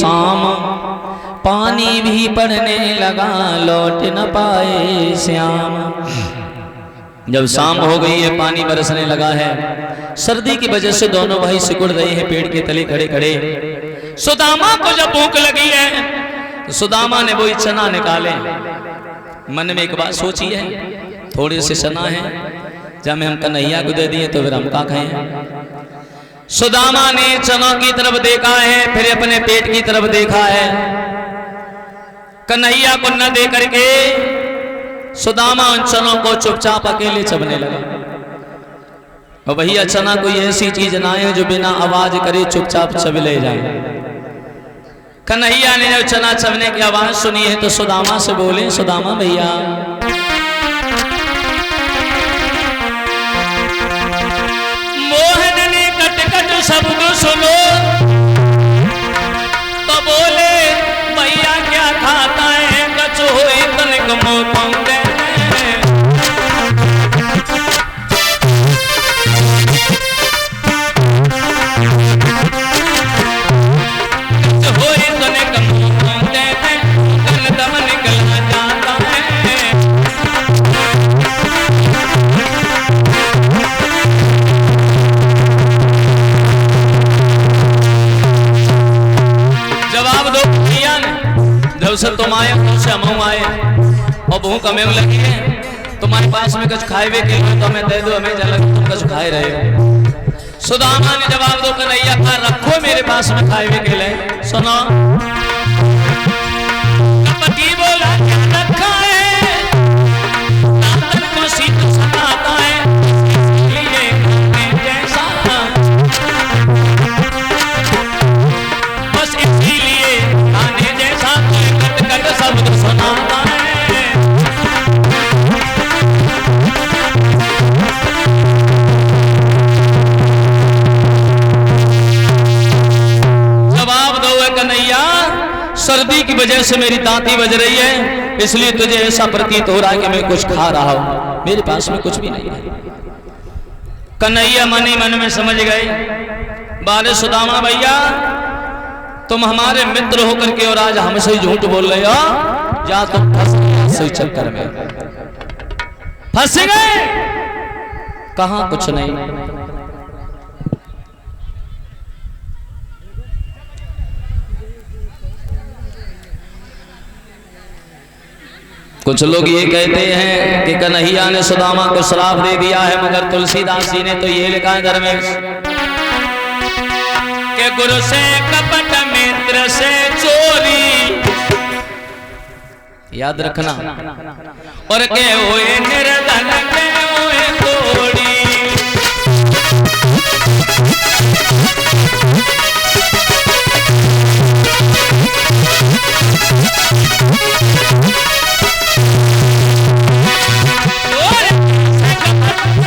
शाम, पानी भी पड़ने लगा लौट न पाए श्याम। जब शाम हो गई है, पानी बरसने लगा है, सर्दी की वजह से दोनों भाई सिकुड़ रहे हैं पेड़ के तले खड़े खड़े। सुदामा को जब भूख लगी है तो सुदामा ने वही चना निकाले। मन में एक बात सोची है, थोड़े से चना है, जब हम कन्हैया को दे दिए तो फिर हम क्या खाएं। सुदामा ने चना की तरफ देखा है, फिर अपने पेट की तरफ देखा है। कन्हैया को न दे करके सुदामा उन चनों को चुपचाप अकेले चबने लगा। और भैया चना कोई ऐसी चीज ना है जो बिना आवाज करे चुपचाप चब ले जाए। कन्हैया ने जब चना चबने की आवाज सुनी है तो सुदामा से बोले, सुदामा भैया मोहन ने कट कट शब्द सुनो तो बोले, भैया क्या खाता है कचोई तनिक मोपंगे। तुम आए से हम आए और भूख हमें लगी है, तुम्हारे पास में कुछ खाए के तो हमें दे दो, हमें जल तुम कुछ खाए रहे हो। सुदामा ने जवाब दो, कन्हैया खा रखो मेरे पास में खाए के लिए। सुनो कपटी बोला, क्या रखा है, दातन को सीत सताता है, इसलिए जैसा बस इसीलिए खाने जैसा शब्द सुनाता है। जवाब दो कन्हैया, सर्दी की वजह से मेरी दांती बज रही है, इसलिए तुझे ऐसा प्रतीत हो रहा है कि मैं कुछ खा रहा हूं, मेरे पास में कुछ भी नहीं है। कन्हैया मन ही मन में समझ गए, बाले सुदामा भैया तुम हमारे मित्र होकर के और आज हमसे झूठ बोल रहे हो, या तुम फंस गए सही चक्कर में, फंस गए। कहां कुछ नहीं, कुछ लोग ये कहते हैं कि कन्हैया ने सुदामा को श्राप दे दिया है, मगर तुलसीदास जी ने तो ये लिखा है धर्मेश के गुरु से कपट मित्र से चोरी, याद रखना, और के हुए निर्धन के हुए कोड़ी।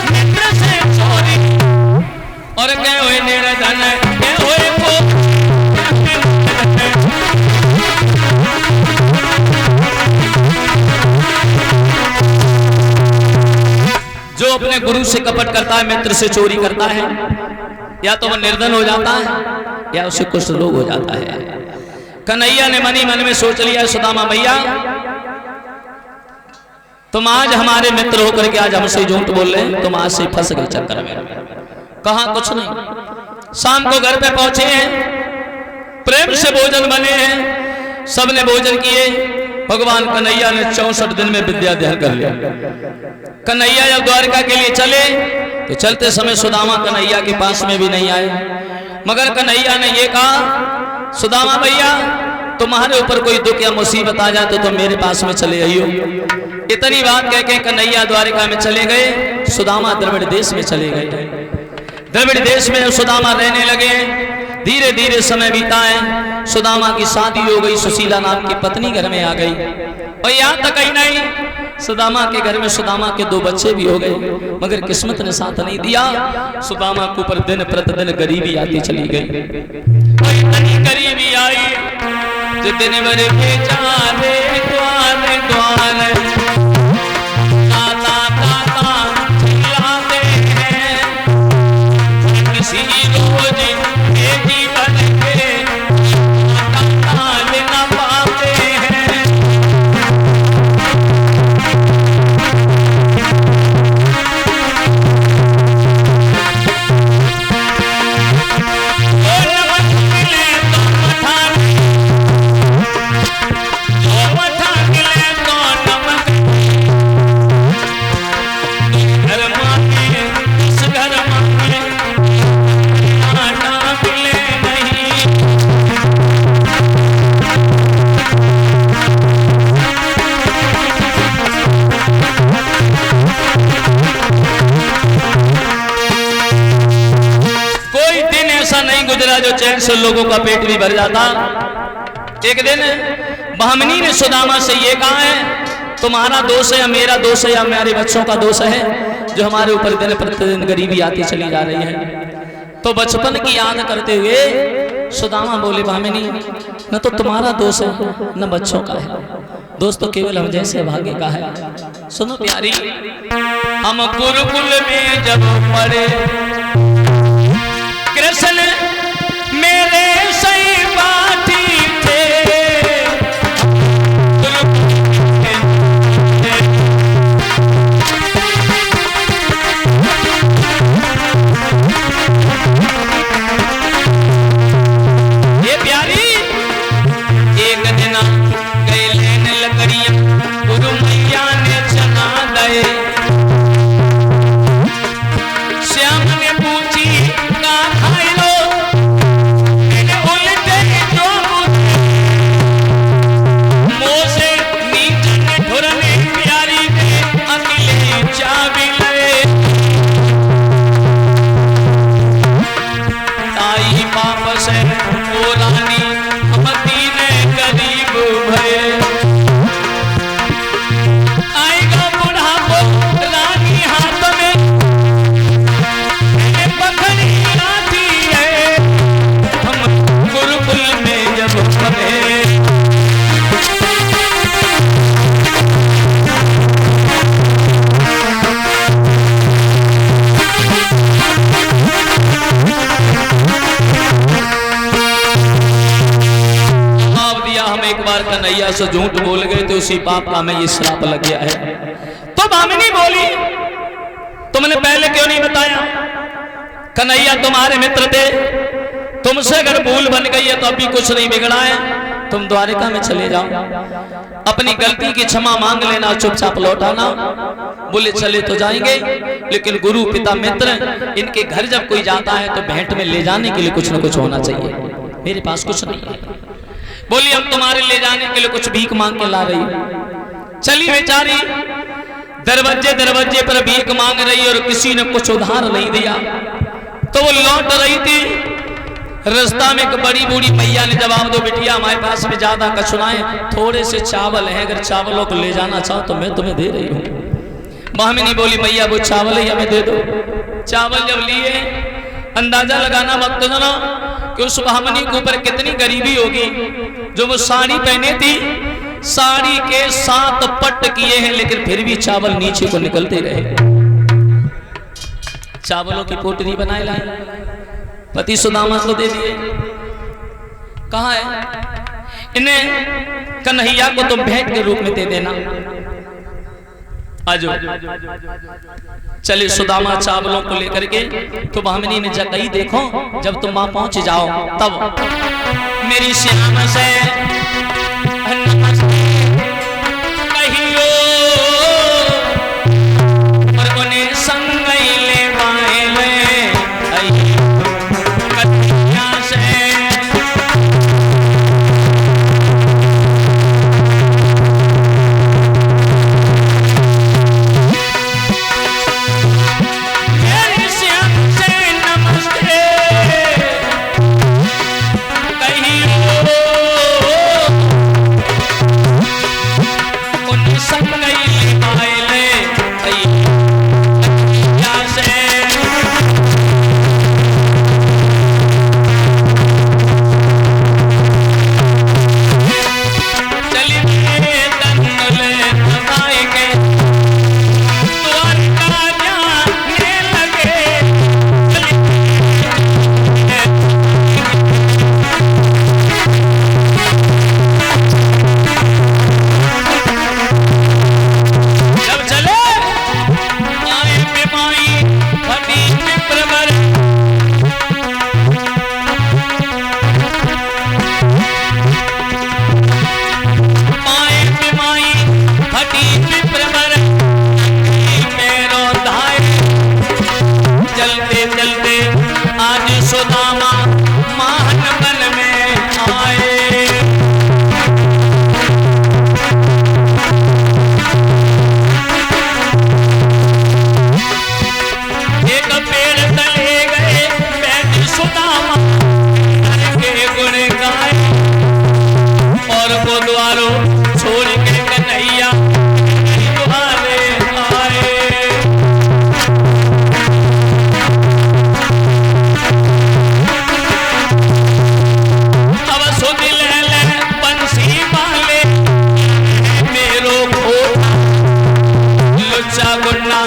मित्र से चोरी और के हुए निर्धन के हुए जो अपने गुरु से कपट करता है, मित्र से चोरी करता है, या तो वह निर्धन हो जाता है या उसे कुछ रोग हो जाता है। कन्हैया ने मनी मन में सोच लिया, सुदामा भैया तुम आज हमारे मित्र होकर के आज हमसे झूठ बोल रहे हैं, तुम आज से फंस गए चक्कर में। कहा कुछ नहीं, शाम को घर पे पहुंचे हैं, प्रेम से भोजन बने हैं, सबने भोजन किए। भगवान कन्हैया ने 64 दिन में विद्या अध्ययन कर लिया। कन्हैया जब द्वारका के लिए चले तो चलते समय सुदामा कन्हैया के पास में भी नहीं आए, मगर कन्हैया ने ये कहा, सुदामा भैया तुम्हारे ऊपर कोई दुख या मुसीबत आ जाए तो तुम मेरे पास में चले आइयो। इतनी बात कह के कन्हैया द्वारका में चले गए, सुदामा द्रविड़ देश में चले गए। द्रविड़ देश में सुदामा रहने लगे, धीरे धीरे समय बीता है, सुदामा की शादी हो गई, सुशीला नाम की पत्नी घर में आ गई। और यहाँ तक ही नहीं, सुदामा के घर में सुदामा के 2 बच्चे भी हो गए, मगर किस्मत ने साथ नहीं दिया। सुदामा के ऊपर दिन प्रतिदिन गरीबी आती चली गई। इतनी गरीबी आई जो दिन भर बेचारे द्वार द्वार ताता ताता चिल्लाते हैं, किसी रोज एक ही बन के ताता मिलता जो चैन से लोगों का पेट भी भर जाता। एक दिन भामिनी ने सुदामा से ये कहा है, तुम्हारा दोष है या मेरा दोष है या हमारे बच्चों का दोष है जो हमारे ऊपर दिन प्रतिदिन गरीबी आती चली जा रही है। तो बचपन की याद करते हुए सुदामा बोले, भामिनी न तो तुम्हारा दोष है न बच्चों का है, दोस्त तो केवल हम जैसे भाग्य का है। सुनो प्यारी, हम गुरुकुल में जब पढ़े कृष्ण मेरे सहपाठी थे। ये प्यारी एक दिन गए लेने लकड़ियां, गुरु मैया ने चना दे। श्याम ने पूछी का खाई लो, मैंने उल्टे दो मोसे नीचे ने ठुरने प्यारी के अकेले चाबी ले। ताई वापस ओ रानी हमती ने गरीब भये। आएगा बुढ़ापो रानी हाथ में पकड़ी आती है, हम गुरुकुल में जब पढ़े। हम एक बार कन्हैया से झूठ बोल गए तो उसी पाप का हमें ये श्राप लग गया है। तो भामिनी बोली, तुमने पहले क्यों नहीं बताया? कन्हैया तुम्हारे मित्र थे, तुमसे अगर भूल बन गई है तो अभी कुछ नहीं बिगड़ा है, तुम द्वारिका में चले जाओ, अपनी गलती की क्षमा मांग लेना, चुपचाप लौट आना। बोले चले तो जाएंगे, लेकिन गुरु पिता मित्र इनके घर जब कोई जाता है तो भेंट में ले जाने के लिए कुछ न कुछ होना चाहिए। मेरे पास कुछ नहीं है। बोली हम तुम्हारे ले जाने के लिए कुछ भीख मांग के ला रही। चली बेचारी दरवाजे दरवाजे पर भीख मांग रही और किसी ने कुछ उधार नहीं दिया। तो वो लौट रही थी, रास्ता में एक बड़ी बूढ़ी मैया ने जवाब दो, बिटिया हमारे पास में ज्यादा कछुनाए थोड़े से चावल है, अगर चावलों को ले जाना चाहो तो मैं तुम्हें दे रही हूँ। भामिनी बोली मैया वो चावल ही हमें दे दो। चावल जब लिए, अंदाजा लगाना वक्त ना कि उस भामिनी के ऊपर कितनी गरीबी होगी। जो वो साड़ी पहने थी, साड़ी के 7 पट किए हैं, लेकिन फिर भी चावल नीचे को निकलते रहे। चावलों की पोटली बनाए लाए, पति सुदामा को दे दिए। कहा है इन्हें, कन्हैया को तुम भेंट के रूप में दे देना। आजो चले सुदामा चावलों को लेकर के। तो भामिनी ने जगही, देखो जब तुम वहां पहुंच जाओ तब मेरी श्याम से कहियो और उन्हें संग ले वाले से। द्वार को द्वारो छोड़ के कन्हैया दुआरे आए। अब सुन ले बंसी वाले मेरो खोटा लुच्चा गुन्ना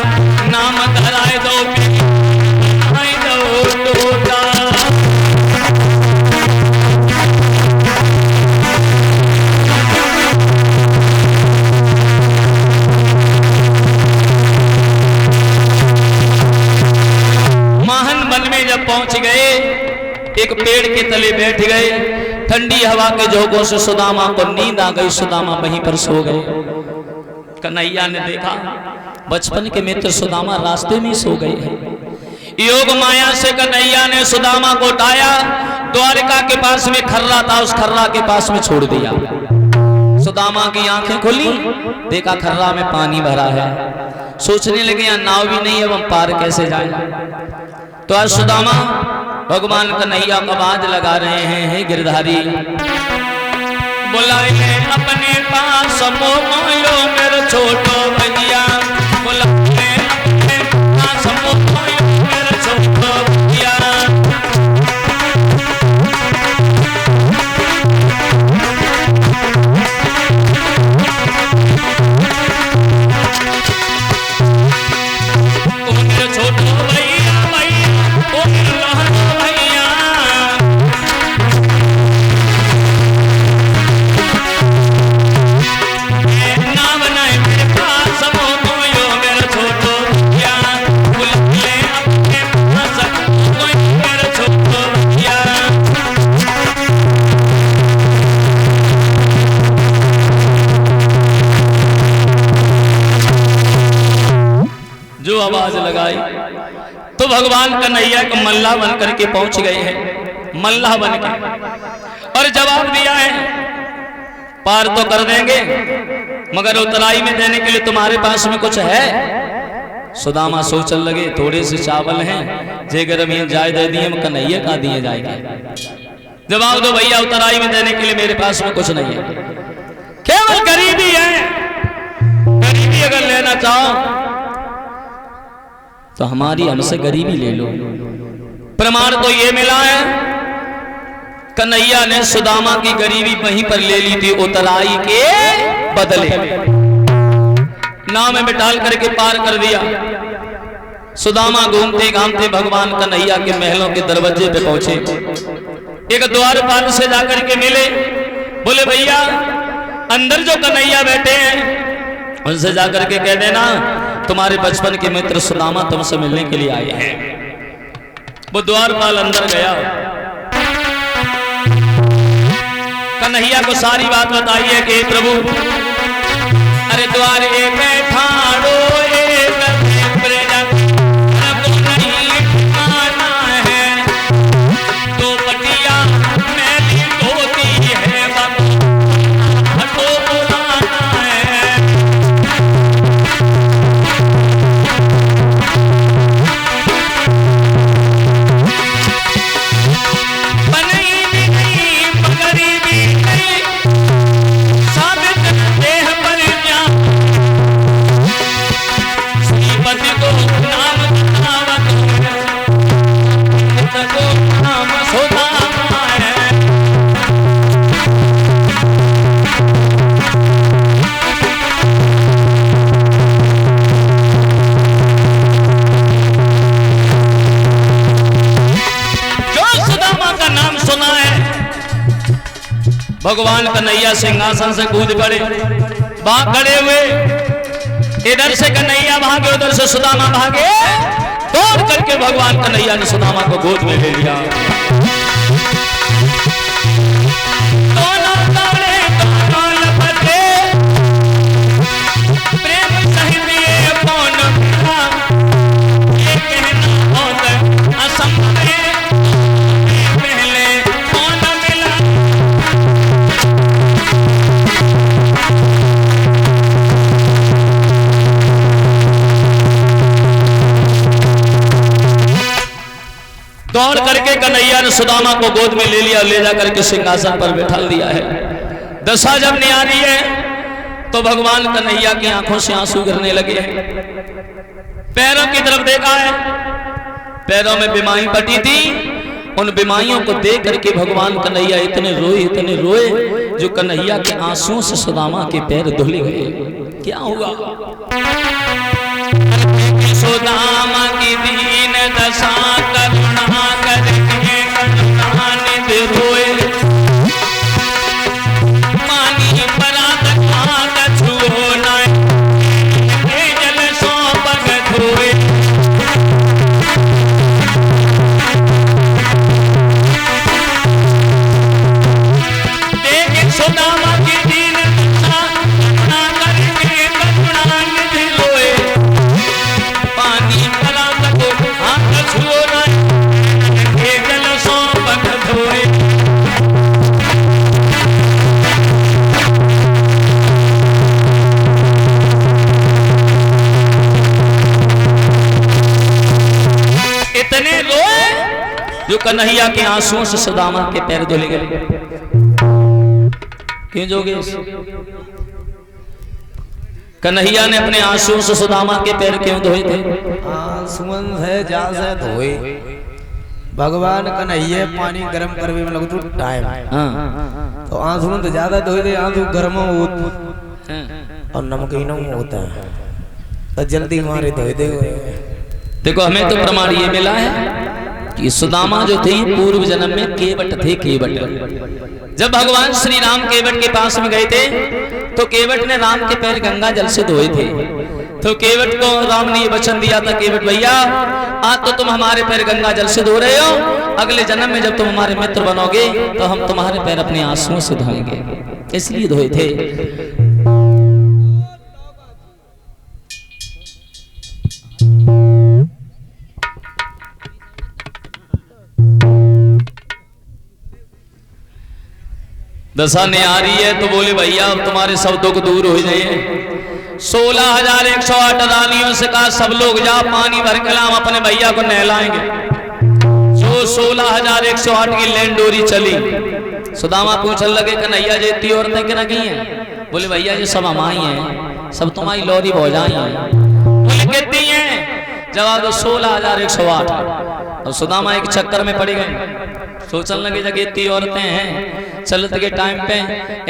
नाम धराए दो टोटा। जब पहुंच गए एक पेड़ के तले बैठ गए, ठंडी हवा के झोंकों से सुदामा को नींद आ गई। सुदामा वहीं पर सो गए। कन्हैया ने देखा बचपन के मित्र सुदामा रास्ते में सो गए हैं। योग माया से कन्हैया ने सुदामा को उठाया, द्वारिका के पास में खर्रा था, उस खर्रा के पास में छोड़ दिया। सुदामा की आंखें खुली, देखा खर्रा में पानी भरा है। सोचने लगे यहाँ नाव भी नहीं है, अब हम पार कैसे जाएं। तो आज सुदामा भगवान कन्हैया का आवाज लगा रहे हैं, हे गिरधारी बुलाए अपने पास मोयो मेरे छोटो भैया, बुलाए अपने पास मोयो मेरे छोटो भैया। मेरे छोटो भैया जो आवाज लगाई तो भगवान कन्हैया को मल्लाह बन करके पहुंच गए हैं, मल्लाह बन के, और जवाब दिया है पार तो कर देंगे मगर उतराई में देने के लिए तुम्हारे पास में कुछ है। सुदामा सोचने लगे थोड़े से चावल हैं, जेगर हम जाए दे दिए कन्हैया का दिए जाएंगे। जवाब दो भैया उतराई में देने के लिए मेरे पास में कुछ नहीं है, केवल गरीबी है। गरीबी अगर लेना चाहो तो हमारी हमसे गरीबी ले लो। प्रमाण तो ये मिला है कन्हैया ने सुदामा की गरीबी वहीं पर ले ली थी, उतराई के बदले नाव में बिठाल करके पार कर दिया। सुदामा घूमते घामते भगवान कन्हैया के महलों के दरवाजे पे पहुंचे। एक द्वारपाल से जाकर के मिले, बोले भैया अंदर जो कन्हैया बैठे हैं उनसे जाकर के कह देना तुम्हारे बचपन के मित्र सुदामा तुमसे मिलने के लिए आए हैं। वो द्वारपाल अंदर गया, कन्हैया को सारी बात बताई है कि प्रभु अरे द्वारे में ठाड़ो भगवान कन्हैया सिंहासन से कूद पड़े, वहां खड़े हुए, इधर से कन्हैया भागे उधर से सुदामा भागे, दौड़ करके भगवान कन्हैया ने सुदामा को गोद में ले लिया। प्रेम सहित ये कौन ये कहना बहुत असंभव है। दौड़ करके कन्हैया ने सुदामा को गोद में ले लिया, ले जा करके सिंहासन पर बैठा दिया है। दशा जब न्यारी है तो भगवान कन्हैया की आंखों से आंसू गिरने लगे हैं। पैरों की तरफ देखा है, पैरों में बीमारी पटी थी। उन बीमारियों को देख करके भगवान कन्हैया इतने रोए जो कन्हैया के आंसुओं से सुदामा के पैर धुल गए। क्या हुआ? सुदामा की दीन दशा करुणा करके करुणानिधि रोए, पानी परात खात छुओ न के जल सो पग धोए। देख सुदामा की दीन दशा करुणा करके करुणानिधि रोए, पानी परात को हाथ छुओ न के जल सो पग धोए। इतने रोए जो कन्हैया के आंसुओं से सुदामा के पैर धुल गए। क्यों जोगेश? कन्हैया ने अपने आंसुओं से सुदामा के पैर क्यों धोए थे? आंसुओं से जा से धोए। भगवान कन्हैया पानी गर्म करवे में लगतो टाइम। हाँ। तो आंसुओं तो ज्यादा धोए थे, आंसू गर्म होते और नमकीन होता है तो जल्दी मारे धोए दे। देखो हमें तो प्रमाण ये मिला है कि सुदामा जो थे पूर्व जन्म में केवट थे। केवट जब भगवान श्री राम केवट के पास में गए थे तो केवट ने राम के पैर गंगा जल से धोए थे। तो केवट को राम ने ये वचन दिया था, केवट भैया आज तो तुम हमारे पैर गंगा जल से धो रहे हो, अगले जन्म में जब तुम हमारे मित्र बनोगे तो हम तुम्हारे पैर अपने आंसुओं से धोएंगे। इसलिए धोए थे। दशा ने आ रही है तो बोले भैया अब तुम्हारे सब दुख दूर हो जाए। 16,108 रानियों से कहा सब लोग जा पानी भर के लाम अपने भैया को नहलाएंगे। जो 16,108 की लैंडोरी चली। सुदामा पूछने लगे कन्हैया जी इतनी औरतें क्या की हैं? बोले भैया जी सब हमारी हैं, सब तुम्हारी लौरी भौजाई हैं। बोले कितनी हैं? जवाब दो 16,108। और सुदामा एक चक्कर में पड़ गए। सोचने लगे जगह इतनी औरतें हैं, चलत के टाइम पे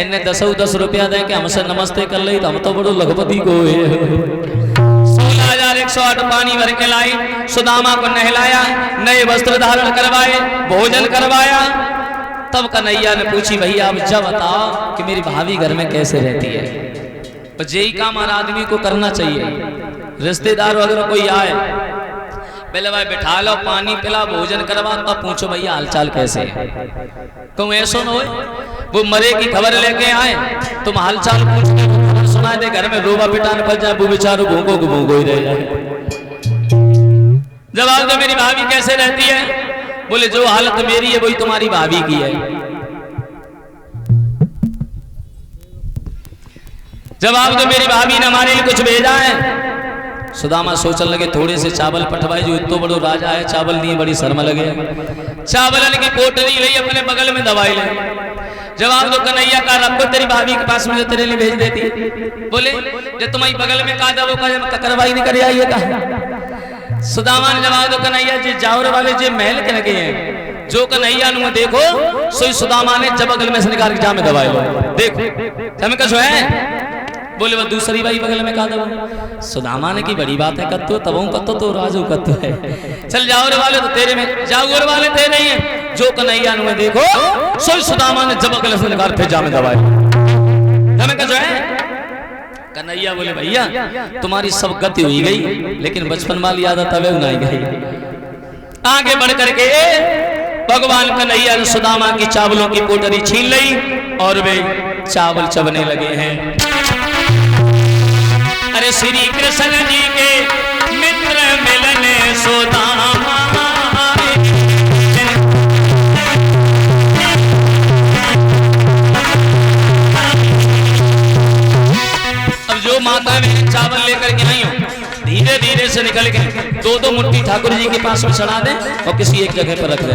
इन्हें 10 रुपया दे के हमसे नमस्ते कर ली तो हम तो बड़ो लखपति को 16,108 पानी भर के लाई, सुदामा को नहलाया, नए वस्त्र धारण करवाए, भोजन करवाया। तब कन्हैया ने पूछी भैया अब जब बताओ कि मेरी भाभी घर में कैसे रहती है। तो यही काम हर आदमी को करना चाहिए। रिश्तेदार वगैरह कोई आए पहले भाई बिठा लो, पानी पिला, भोजन करवा, तब पूछो भैया हालचाल कैसे है। कहूँ ऐसा न हो वो मरे की खबर लेके आए तुम हालचाल पूछ के खबर सुना दे, घर में रोबा पिटाने पड़ जाए, वो बेचारो भूखो ही रह जाए। जवाब दो मेरी भाभी कैसे रहती है? बोले जो हालत मेरी है वही तुम्हारी भाभी की है। जवाब दो मेरी भाभी ने हमारे लिए कुछ भेजा है। सुदामा सोचने लगे थोड़े से चावल पठवाए, जो इतो बड़ो राजा है चावल नहीं बड़ी शर्म लगे। चावल की पोटली ली अपने बगल में दवाई ले। जवाब दो कन्हैया का रब तेरी भाभी के पास मुझे तेरे लिए भेज देती। बोले जो तुम्हारी बगल में का दबो का करवाई नहीं करे आइए का। सुदामा ने जवाब दो कन्हैया जी जाओर वाले जी महल के लगे हैं, जो कन्हैया नु देखो सोई सुदामा ने जब बगल में से निकाल के जा में दवाई लो देखो हमें कसो है। बोले वो दूसरी बाई बगल में कहा दबो। सुदामा ने की बड़ी बात है कत्तो तबों कत्तो तो राजू कत्तो है। चल जाओ रे वाले तो तेरे में जाओ रे वाले थे नहीं है, जो कन्हैया नु देखो सोई सुदामा ने जब बगल से निकाल के जा में दवाई हमें कसो है। कन्हैया बोले भैया तुम्हारी सब गति हुई गई, लेकिन बचपन वाली आदत अब नहीं गई। आगे बढ़ करके भगवान कन्हैया ने सुदामा की चावलों की पोटली छीन ली और वे चावल चबने लगे हैं। अरे श्री कृष्ण जी के मित्र मिलने सुदामा अब जो माता में चावल लेकर के आई हो धीरे धीरे से निकल के 2-2 मुट्ठी ठाकुर जी के पास में चढ़ा दे और किसी एक जगह पर रख दे।